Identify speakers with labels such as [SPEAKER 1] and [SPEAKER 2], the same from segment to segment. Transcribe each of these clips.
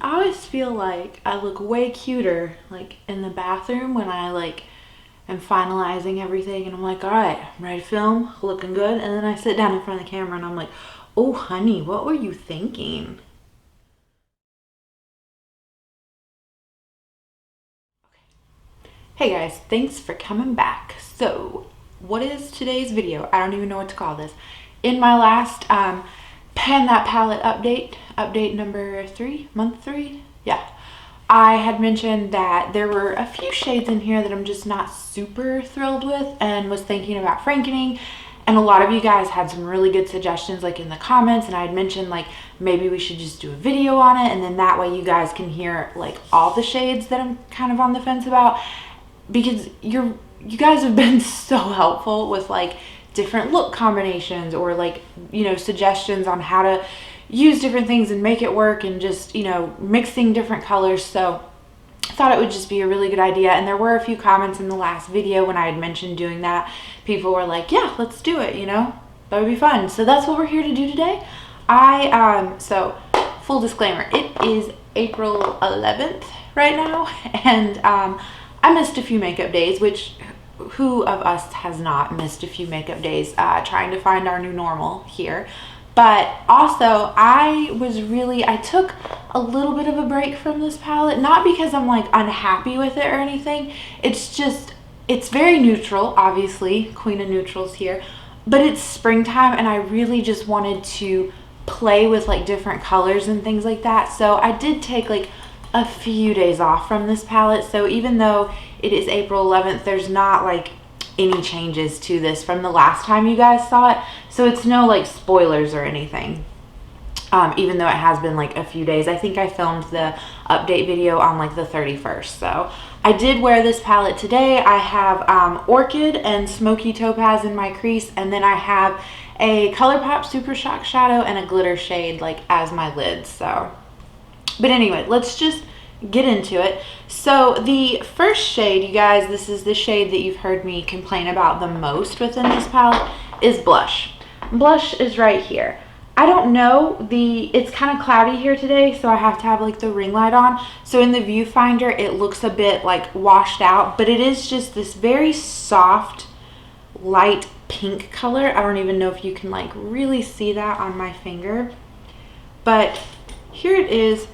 [SPEAKER 1] I always feel like I look way cuter like in the bathroom when I like am finalizing everything and I'm like, all right, I'm ready to film, looking good. And then I sit down in front of the camera and I'm like, oh honey, what were you thinking? Hey guys, thanks for coming back. So what is today's video? I don't even know what to call this. In my last Pan That Palette update number 3, month 3, yeah, I had mentioned that there were a few shades in here that I'm just not super thrilled with and was thinking about frankening. And a lot of you guys had some really good suggestions like in the comments, and I had mentioned like maybe we should just do a video on it, and then that way you guys can hear like all the shades that I'm kind of on the fence about, because you guys have been so helpful with like different look combinations or like, you know, suggestions on how to use different things and make it work, and just, you know, mixing different colors. So I thought it would just be a really good idea. And there were a few comments in the last video when I had mentioned doing that. People were like, yeah, let's do it, you know, that would be fun. So that's what we're here to do today. So full disclaimer, it is April 11th right now, and I missed a few makeup days, which who of us has not missed a few makeup days trying to find our new normal here. But also I took a little bit of a break from this palette, not because I'm like unhappy with it or anything. It's just, it's very neutral, obviously, queen of neutrals here, but it's springtime and I really just wanted to play with like different colors and things like that. So I did take like a few days off from this palette. So even though it is April 11th, there's not like any changes to this from the last time you guys saw it. So it's no like spoilers or anything. Even though it has been like a few days. I think I filmed the update video on like the 31st. So I did wear this palette today. I have Orchid and Smoky Topaz in my crease, and then I have a ColourPop Super Shock Shadow and a glitter shade like as my lids. So, but anyway, let's just get into it. So the first shade, you guys, this is the shade that you've heard me complain about the most within this palette, is Blush. Blush is right here. I don't know, it's kind of cloudy here today, so I have to have like the ring light on. So in the viewfinder, it looks a bit like washed out, but it is just this very soft, light pink color. I don't even know if you can like really see that on my finger, but here it is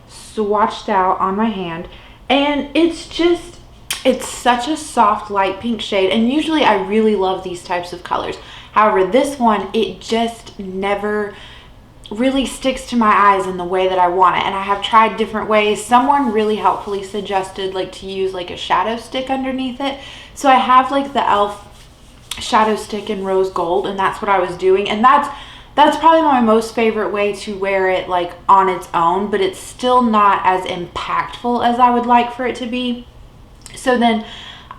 [SPEAKER 1] swatched out on my hand, and it's such a soft light pink shade. And usually I really love these types of colors. However, this one, it just never really sticks to my eyes in the way that I want it. And I have tried different ways. Someone really helpfully suggested like to use like a shadow stick underneath it. So I have like the e.l.f. shadow stick in rose gold, and that's what I was doing. And that's probably my most favorite way to wear it like on its own, but it's still not as impactful as I would like for it to be. So then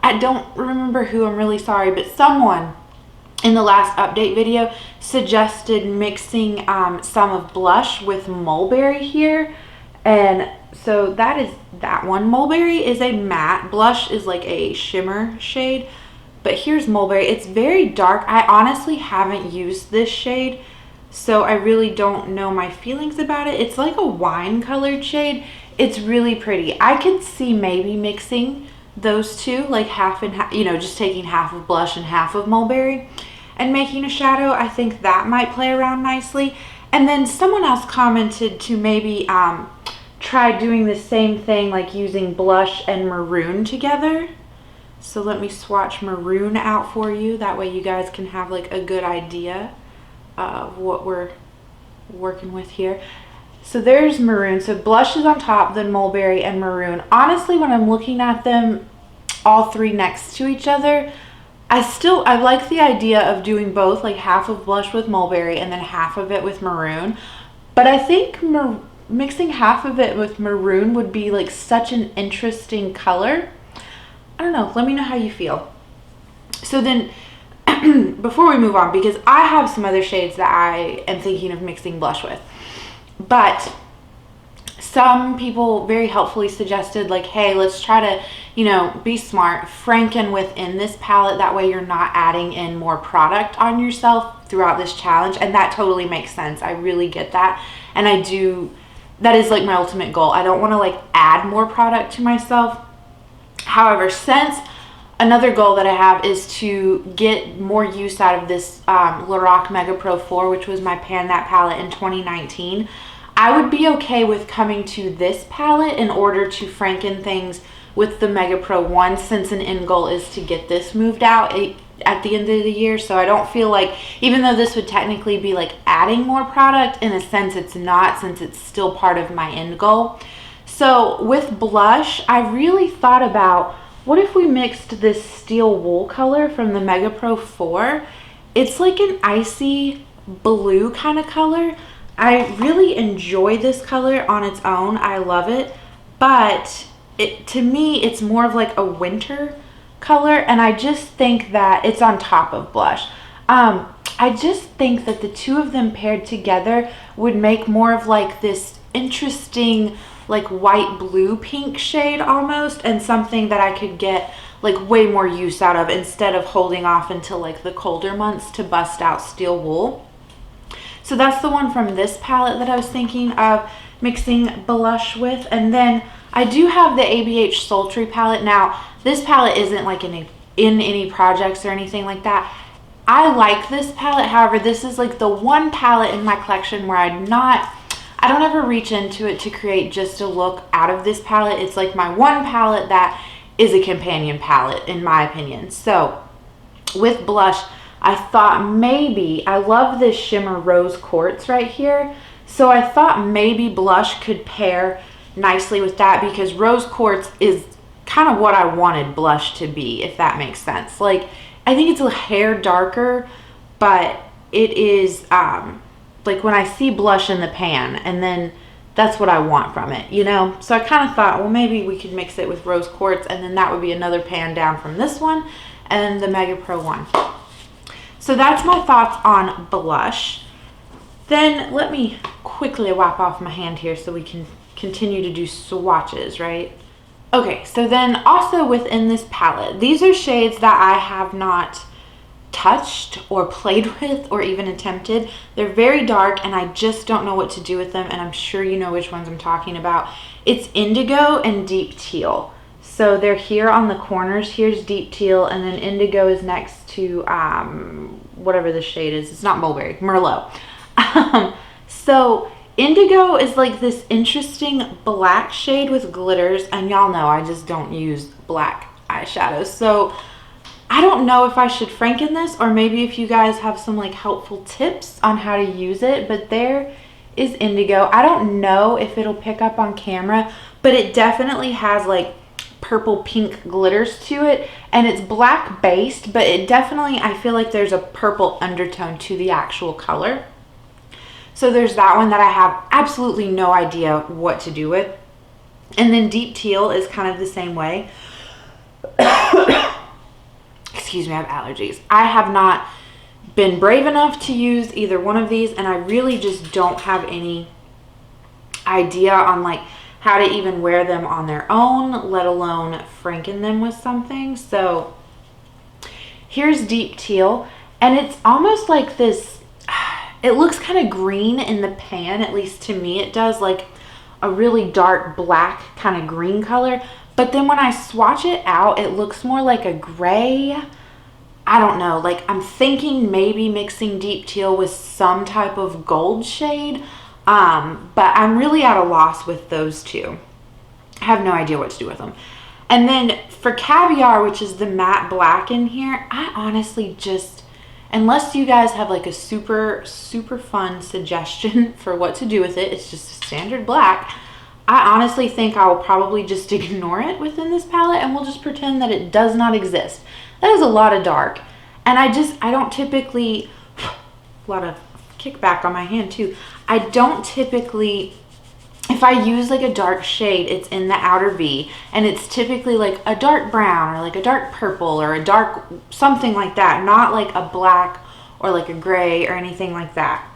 [SPEAKER 1] I don't remember who, I'm really sorry, but someone in the last update video suggested mixing some of Blush with Mulberry here. And so that is that one. Mulberry is a matte, Blush is like a shimmer shade, but here's Mulberry. It's very dark. I honestly haven't used this shade, so I really don't know my feelings about it. It's like a wine colored shade. It's really pretty. I could see maybe mixing those two, like half and half, you know, just taking half of Blush and half of Mulberry and making a shadow. I think that might play around nicely. And then someone else commented to maybe try doing the same thing, like using Blush and Maroon together. So let me swatch Maroon out for you. That way you guys can have like a good idea of what we're working with here. So there's Maroon. So Blush is on top, then Mulberry and Maroon. Honestly, when I'm looking at them all three next to each other, I like the idea of doing both, like half of Blush with Mulberry and then half of it with Maroon. But I think mixing half of it with Maroon would be like such an interesting color. I don't know, let me know how you feel. So then before we move on, because I have some other shades that I am thinking of mixing Blush with, but some people very helpfully suggested like, hey, let's try to, you know, be smart, Franken within this palette. That way you're not adding in more product on yourself throughout this challenge. And that totally makes sense. I really get that. And I do that is like my ultimate goal. I don't want to like add more product to myself. However, since another goal that I have is to get more use out of this LORAC Mega Pro 4, which was my Pan That palette in 2019, I would be okay with coming to this palette in order to Franken things with the Mega Pro 1, since an end goal is to get this moved out at the end of the year. So I don't feel like, even though this would technically be like adding more product, in a sense it's not, since it's still part of my end goal. So with blush, I really thought about, what if we mixed this steel wool color from the Mega Pro 4? It's like an icy blue kind of color. I really enjoy this color on its own. I love it, but to me, it's more of like a winter color, and I just think that it's on top of blush. I just think that the two of them paired together would make more of like this interesting like white blue pink shade almost, and something that I could get like way more use out of instead of holding off until like the colder months to bust out steel wool. So that's the one from this palette that I was thinking of mixing blush with. And then I do have the ABH Sultry palette. Now this palette isn't like in any projects or anything like that. I like this palette, however this is like the one palette in my collection where I don't ever reach into it to create just a look out of this palette. It's like my one palette that is a companion palette in my opinion. So with blush, I thought maybe, I love this shimmer Rose Quartz right here, so I thought maybe blush could pair nicely with that, because Rose Quartz is kind of what I wanted blush to be, if that makes sense. Like, I think it's a hair darker, but it is like when I see blush in the pan, and then that's what I want from it, you know? So I kind of thought, well, maybe we could mix it with Rose Quartz, and then that would be another pan down from this one and the Mega Pro 1. So that's my thoughts on blush. Then let me quickly wipe off my hand here so we can continue to do swatches, right? Okay, so then also within this palette, these are shades that I have not touched or played with or even attempted. They're very dark and I just don't know what to do with them, and I'm sure you know which ones I'm talking about. It's Indigo and Deep Teal. So they're here on the corners. Here's Deep Teal, and then Indigo is next to whatever the shade is. It's not Mulberry, Merlot. So Indigo is like this interesting black shade with glitters, and y'all know I just don't use black eyeshadows. So I don't know if I should Franken this, or maybe if you guys have some like helpful tips on how to use it, but there is Indigo. I don't know if it'll pick up on camera, but it definitely has like purple pink glitters to it, and it's black based, but it definitely, I feel like there's a purple undertone to the actual color. So there's that one that I have absolutely no idea what to do with. And then Deep Teal is kind of the same way. Excuse me, I have allergies. I have not been brave enough to use either one of these, and I really just don't have any idea on like how to even wear them on their own, let alone Franken them with something. So here's Deep Teal, and it's almost like this, it looks kind of green in the pan, at least to me it does, like a really dark black kind of green color. But then when I swatch it out, it looks more like a gray. I don't know, like I'm thinking maybe mixing Deep Teal with some type of gold shade. But I'm really at a loss with those two. I have no idea what to do with them. And then for Caviar, which is the matte black in here, I honestly just, unless you guys have like a super fun suggestion for what to do with it, it's just a standard black. I honestly think I will probably just ignore it within this palette, and we'll just pretend that it does not exist. That is a lot of dark. And I don't typically, a lot of kickback on my hand too. I don't typically, if I use like a dark shade, it's in the outer V, and it's typically like a dark brown or like a dark purple or a dark something like that, not like a black or like a gray or anything like that.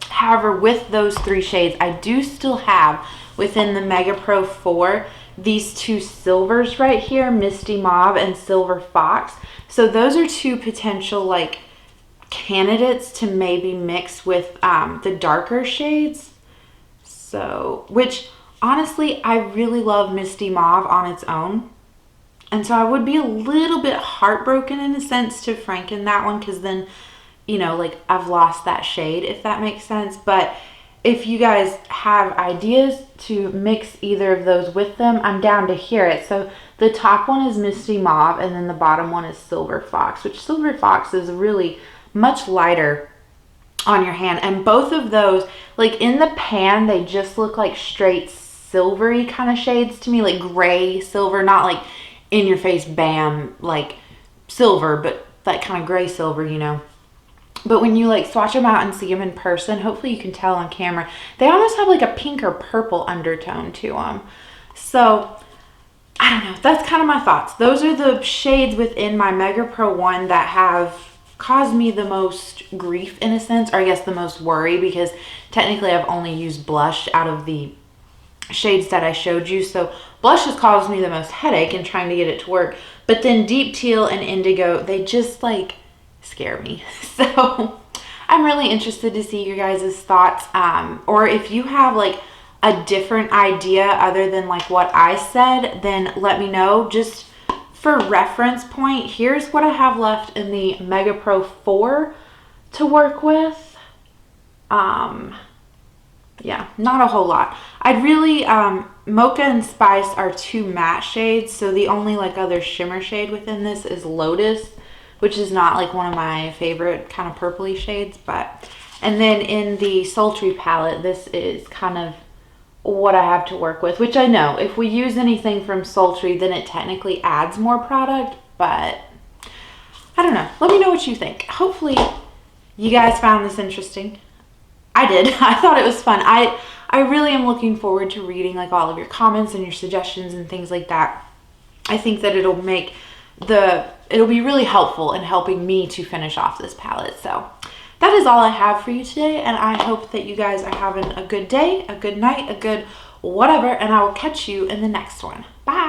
[SPEAKER 1] However, with those three shades, I do still have within the Mega Pro 4 these two silvers right here, Misty Mauve and Silver Fox. So those are two potential like candidates to maybe mix with the darker shades. So, which honestly, I really love Misty Mauve on its own. And so I would be a little bit heartbroken in a sense to Franken that one, because then, you know, like I've lost that shade, if that makes sense. But if you guys have ideas to mix either of those with them, I'm down to hear it. So the top one is Misty Mauve, and then the bottom one is Silver Fox, which Silver Fox is really much lighter on your hand. And both of those, like in the pan, they just look like straight silvery kind of shades to me, like gray silver, not like in your face bam like silver, but that kind of gray silver, you know. But when you like swatch them out and see them in person, hopefully you can tell on camera, they almost have like a pink or purple undertone to them. So I don't know, that's kind of my thoughts. Those are the shades within my Mega Pro 1 that have caused me the most grief in a sense, or I guess the most worry, because technically I've only used blush out of the shades that I showed you. So blush has caused me the most headache in trying to get it to work. But then Deep Teal and Indigo, they just like scare me. So I'm really interested to see your guys' thoughts, or if you have like a different idea other than like what I said, then let me know. Just for reference point, here's what I have left in the Mega Pro 4 to work with. Yeah, not a whole lot. I'd really, Mocha and Spice are two matte shades, so the only like other shimmer shade within this is Lotus, which is not like one of my favorite kind of purpley shades. But, and then in the Sultry palette, this is kind of what I have to work with, which I know if we use anything from Sultry, then it technically adds more product, but I don't know. Let me know what you think. Hopefully you guys found this interesting. I did. I thought it was fun. I really am looking forward to reading like all of your comments and your suggestions and things like that. I think that it'll be really helpful in helping me to finish off this palette. So that is all I have for you today, and I hope that you guys are having a good day, a good night, a good whatever, and I will catch you in the next one. Bye.